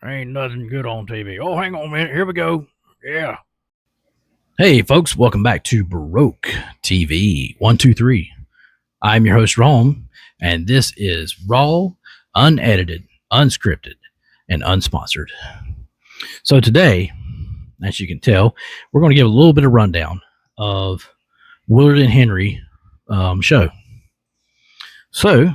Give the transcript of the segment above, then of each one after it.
Ain't nothing good on TV. Oh, hang on a minute. Here we go. Yeah. Hey, folks. Welcome back to Baroque TV 123. I'm your host, Ron, and this is raw, unedited, unscripted, and unsponsored. So today, as you can tell, we're going to give a little bit of rundown of Willard and Henry show. So,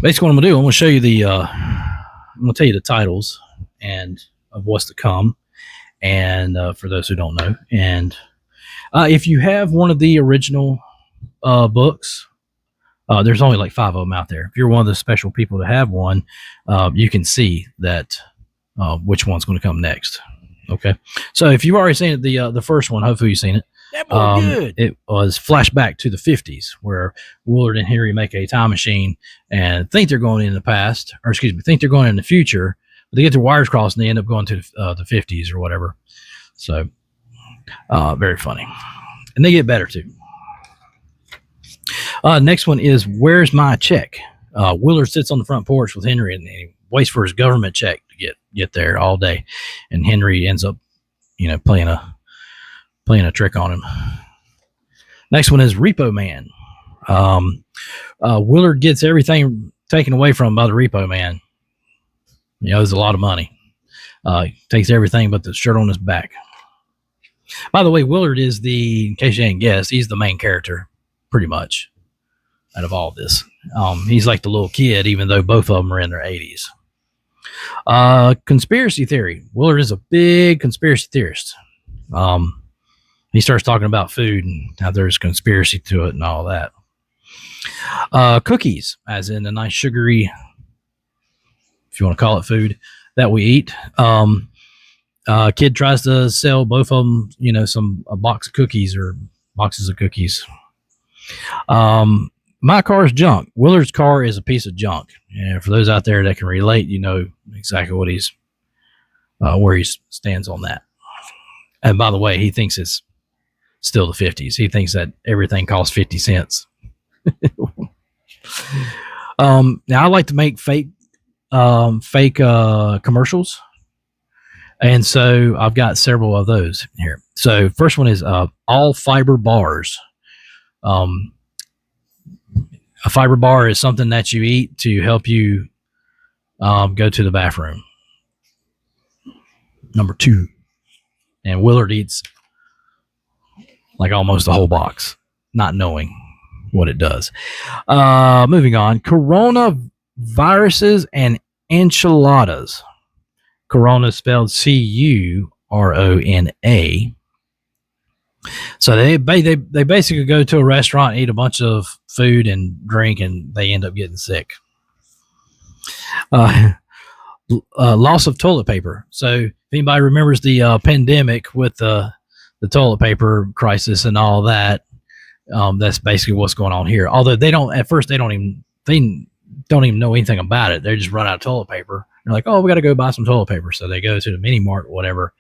basically, what I'm going to do, I'm going to show you I'm going to tell you the titles and of what's to come, and for those who don't know, and if you have one of the original books, there's only like 5 of them out there. If you're one of the special people to have one, you can see that which one's going to come next. Okay, so if you've already seen it, the first one, hopefully you've seen it. That boy good. It was flashback to the 50s, where Willard and Henry make a time machine and think they're going in the past, or excuse me, think they're going in the future, but they get their wires crossed and they end up going to the 50s or whatever. So, very funny. And they get better too. Next one is Where's My Check? Willard sits on the front porch with Henry and he waits for his government check to get there all day. And Henry ends up, playing a trick on him. Next one is Repo Man. Willard gets everything taken away from him by the Repo Man. He owes a lot of money. Takes everything but the shirt on his back. By the way, Willard is in case you ain't guessed, he's the main character, pretty much, out of all this. He's like the little kid, even though both of them are in their 80s. Conspiracy theory. Willard is a big conspiracy theorist. He starts talking about food and how there's conspiracy to it and all that. Cookies, as in a nice sugary, if you want to call it food, that we eat. Kid tries to sell both of them, a box of cookies or boxes of cookies. My car is junk. Willard's car is a piece of junk. And for those out there that can relate, you know exactly what where he stands on that. And by the way, he thinks it's still the 50s. He thinks that everything costs 50 cents. Now I like to make fake commercials. And so I've got several of those here. So first one is all fiber bars. A fiber bar is something that you eat to help you go to the bathroom. Number 2. And Willard eats like almost the whole box, not knowing what it does. Moving on. Corona viruses and enchiladas. Corona is spelled Curona. So they basically go to a restaurant, eat a bunch of food and drink, and they end up getting sick. Loss of toilet paper. So if anybody remembers the pandemic with the toilet paper crisis and all that, that's basically what's going on here. Although they don't even know anything about it. They just run out of toilet paper. They're like, oh, we got to go buy some toilet paper. So they go to the mini mart or whatever,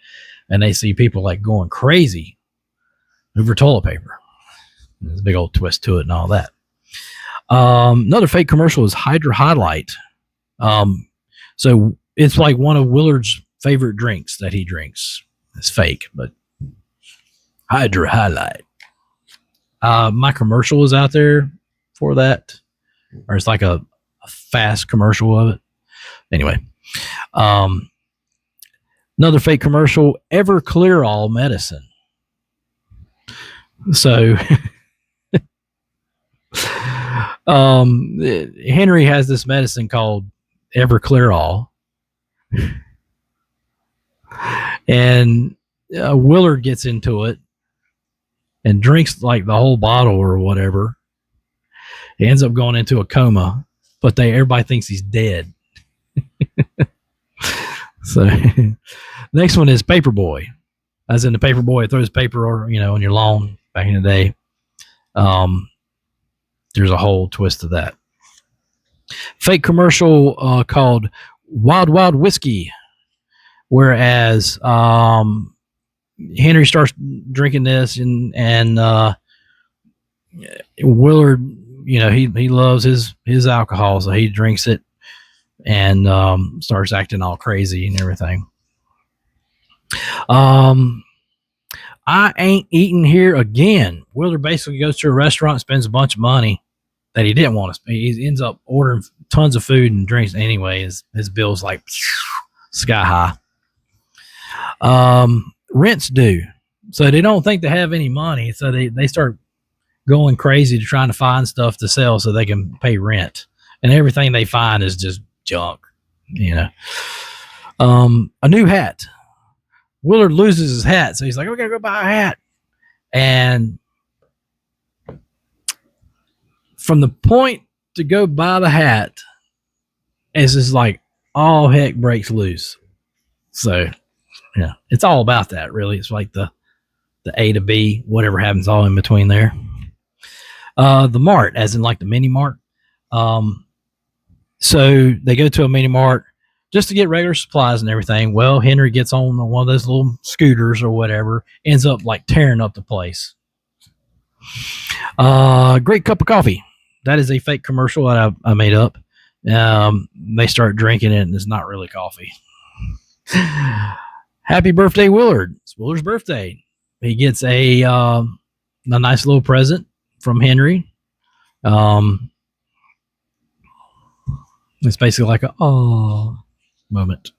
and they see people like going crazy over toilet paper. There's a big old twist to it and all that. Another fake commercial is Hydra Highlight. So it's like one of Willard's favorite drinks that he drinks. It's fake, but Hydra Highlight. My commercial is out there for that, or it's like a fast commercial of it. Anyway, another fake commercial, Everclear medicine. So Henry has this medicine called Everclear, and Willard gets into it and drinks like the whole bottle or whatever. He ends up going into a coma, but everybody thinks he's dead. So next one is Paperboy, as in the paperboy throws paper or on your lawn back in the day. There's a whole twist to that. Fake commercial called Wild Wild Whiskey, whereas Henry starts drinking this and Willard, he loves his alcohol, so he drinks it and starts acting all crazy and everything. I ain't eating here again. Willard basically goes to a restaurant, spends a bunch of money that he didn't want to spend. He ends up ordering tons of food and drinks anyway. His bill's like sky high. Rent's due. So they don't think they have any money. So they start going crazy to trying to find stuff to sell so they can pay rent. And everything they find is just junk, you know. A new hat. Willard loses his hat. So he's like, we got to go buy a hat. And from the point to go buy the hat, it's just like all heck breaks loose. So, yeah, it's all about that, really. It's like the A to B, whatever happens all in between there. The mart, as in like the mini mart. So they go to a mini mart just to get regular supplies and everything. Well, Henry gets on one of those little scooters or whatever, ends up like tearing up the place. Great cup of coffee. That is a fake commercial that I made up. They start drinking it, and it's not really coffee. Happy birthday, Willard. It's Willard's birthday. He gets a nice little present from Henry. It's basically like a moment.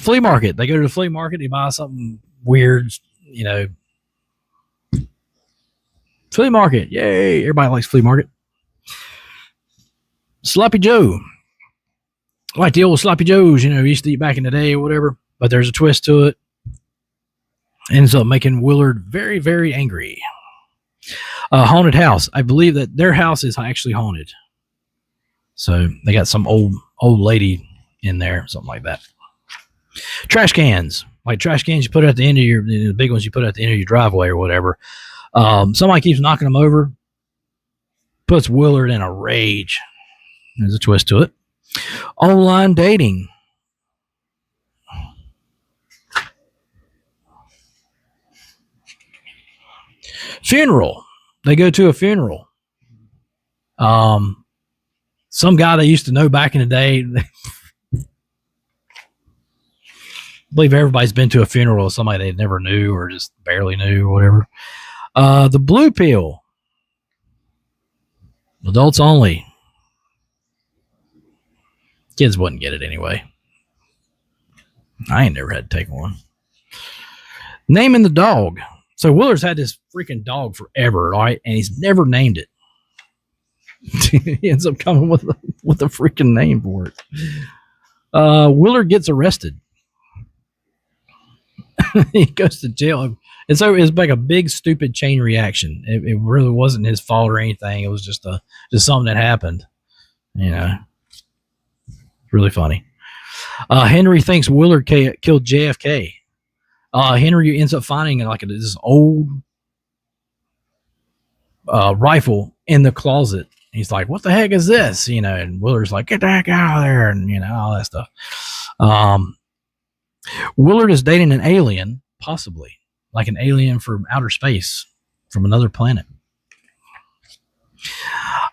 Flea market. They go to the flea market. They buy something weird, you know. Flea market. Yay. Everybody likes flea market. Sloppy Joe. Like the old Sloppy Joes, you know, used to eat back in the day or whatever. But there's a twist to it. Ends up making Willard very, very angry. Haunted house. I believe that their house is actually haunted. So they got some old lady in there, something like that. Trash cans. Like trash cans you put at the end of the big ones you put at the end of your driveway or whatever. Somebody keeps knocking them over. Puts Willard in a rage. There's a twist to it. Online dating. Funeral. They go to a funeral. Some guy they used to know back in the day. I believe everybody's been to a funeral of somebody they never knew or just barely knew or whatever. The blue pill. Adults only. Kids wouldn't get it anyway. I ain't never had to take one. Naming the dog. So Willard's had this freaking dog forever, right? And he's never named it. He ends up coming with a freaking name for it. Willard gets arrested. He goes to jail. And so it's like a big, stupid chain reaction. It really wasn't his fault or anything. It was just something that happened. You know, really funny. Henry thinks Willard killed JFK. Henry ends up finding like this old rifle in the closet. He's like, what the heck is this? You know, and Willard's like, get the heck out of there, and you know, all that stuff. Willard is dating an alien, possibly like an alien from outer space, from another planet.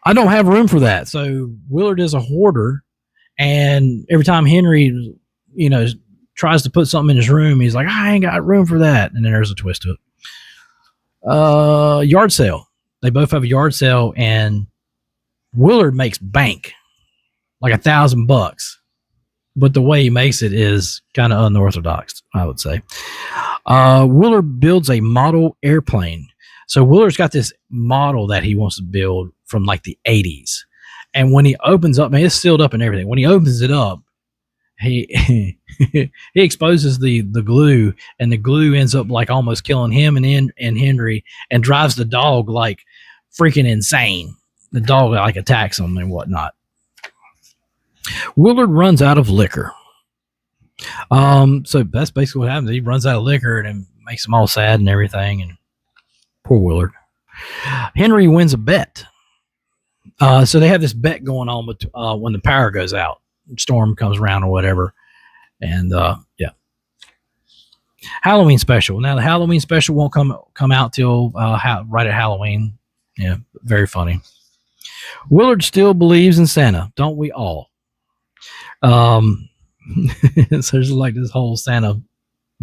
I don't have room for that. So Willard is a hoarder, and every time Henry, you know, tries to put something in his room, he's like, I ain't got room for that. And then there's a twist to it. Yard sale. They both have a yard sale, and Willard makes bank, like $1,000. But the way he makes it is kind of unorthodox, I would say. Willard builds a model airplane. So Willard's got this model that he wants to build from like the 80s. And when he opens up, man, it's sealed up and everything. When he opens it up, he he exposes the glue, and the glue ends up like almost killing him and Henry, and drives the dog like freaking insane. The dog like attacks him and whatnot. Willard runs out of liquor. So that's basically what happens. He runs out of liquor and it makes him all sad and everything. And poor Willard. Henry wins a bet. So they have this bet going on with when the power goes out, storm comes around or whatever. And yeah. Halloween special. Now the Halloween special won't come out till right at Halloween. Yeah, very funny. Willard still believes in Santa, don't we all? Um, so there's like this whole Santa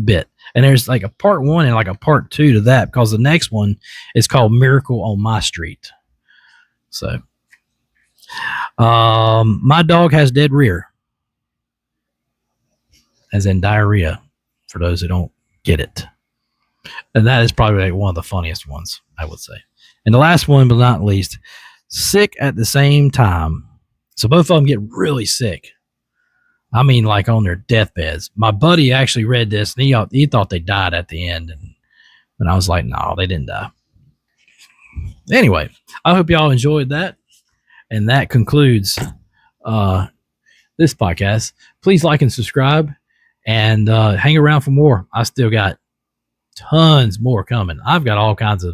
bit, and there's like a part one and like a part two to that, because the next one is called Miracle on My Street. So, my dog has dead rear, as in diarrhea, for those who don't get it. And that is probably like one of the funniest ones, I would say. And the last one, but not least, sick at the same time. So both of them get really sick. I mean, like on their deathbeds. My buddy actually read this, and he thought they died at the end. And I was like, no, they didn't die. Anyway, I hope y'all enjoyed that. And that concludes this podcast. Please like and subscribe, and hang around for more. I still got tons more coming. I've got all kinds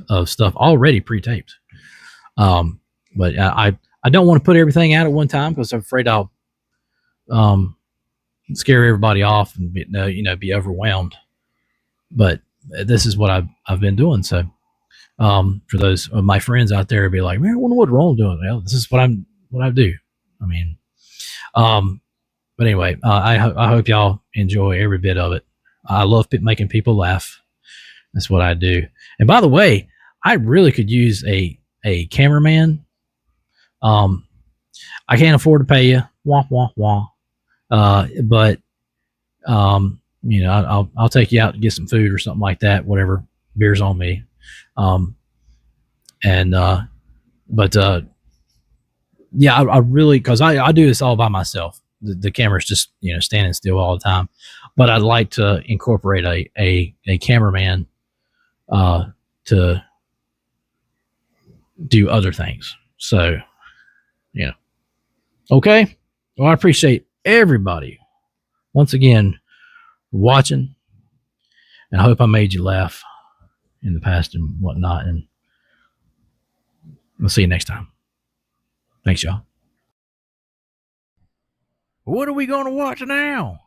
of stuff already pre-taped. But I don't want to put everything out at one time, because I'm afraid I'll scare everybody off and be overwhelmed. But this is what I've been doing. So for those of my friends out there, be like, man, I wonder what Ron's doing. Well, this is what I do. I mean, but anyway, I hope y'all enjoy every bit of it. I love making people laugh. That's what I do. And by the way, I really could use a cameraman. I can't afford to pay you. Wah wah wah. But I'll take you out to get some food or something like that. Whatever, beer's on me. Yeah, I really, because I do this all by myself. The camera's just standing still all the time. But I'd like to incorporate a cameraman to do other things. So, okay. Well, I appreciate everybody once again watching, and I hope I made you laugh in the past and whatnot. And we'll see you next time. Thanks, y'all. What are we going to watch now?